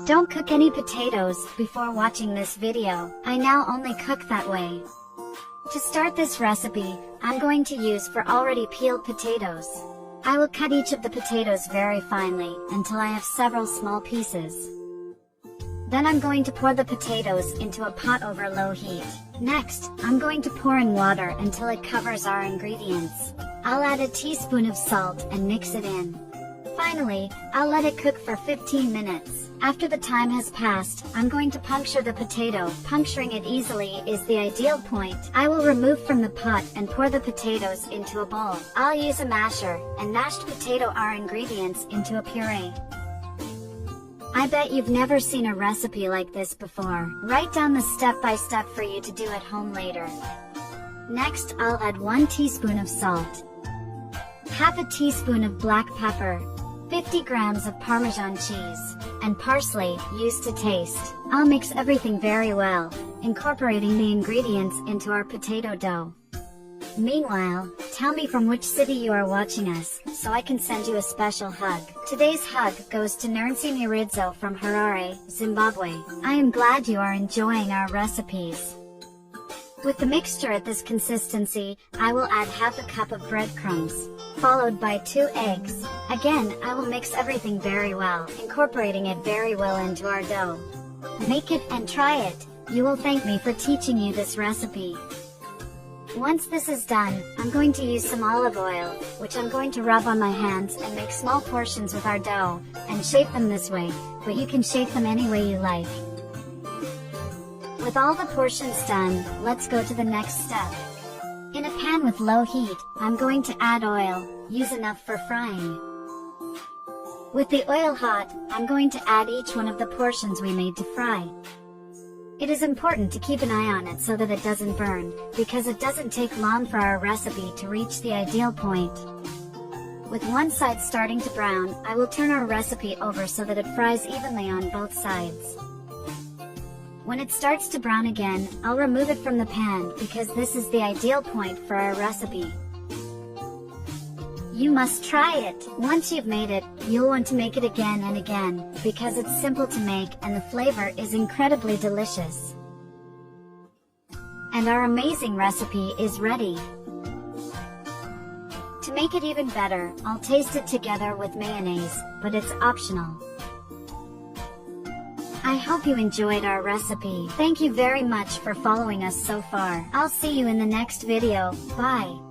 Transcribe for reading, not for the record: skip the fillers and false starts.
Don't cook any potatoes before watching this video. I now only cook that way. To start this recipe, I'm going to use for already peeled potatoes. I will cut each of the potatoes very finely until I have several small pieces. Then I'm going to pour the potatoes into a pot over low heat. Next, I'm going to pour in water until it covers our ingredients. I'll add a teaspoon of salt and mix it in. Finally, I'll let it cook for 15 minutes. After the time has passed, I'm going to puncture the potato. Puncturing it easily is the ideal point. I will remove from the pot and pour the potatoes into a bowl. I'll use a masher and mashed potato our ingredients into a puree. I bet you've never seen a recipe like this before. Write down the step-by-step for you to do at home later. Next, I'll add 1 teaspoon of salt, half a teaspoon of black pepper, 50 grams of Parmesan cheese, and parsley, used to taste. I'll mix everything very well, incorporating the ingredients into our potato dough. Meanwhile, tell me from which city you are watching us, so I can send you a special hug. Today's hug goes to Nernsi Miridzo from Harare, Zimbabwe. I am glad you are enjoying our recipes. With the mixture at this consistency, I will add half a cup of breadcrumbs, followed by 2 eggs. Again, I will mix everything very well, incorporating it very well into our dough. Make it and try it. You will thank me for teaching you this recipe. Once this is done, I'm going to use some olive oil, which I'm going to rub on my hands and make small portions with our dough, and shape them this way, but you can shape them any way you like. With all the portions done, let's go to the next step. In a pan with low heat, I'm going to add oil, use enough for frying. With the oil hot, I'm going to add each one of the portions we made to fry. It is important to keep an eye on it so that it doesn't burn, because it doesn't take long for our recipe to reach the ideal point. With one side starting to brown, I will turn our recipe over so that it fries evenly on both sides. When it starts to brown again, I'll remove it from the pan because this is the ideal point for our recipe. You must try it! Once you've made it, you'll want to make it again and again, because it's simple to make and the flavor is incredibly delicious. And our amazing recipe is ready. To make it even better, I'll taste it together with mayonnaise, but it's optional. I hope you enjoyed our recipe. Thank you very much for following us so far. I'll see you in the next video. Bye!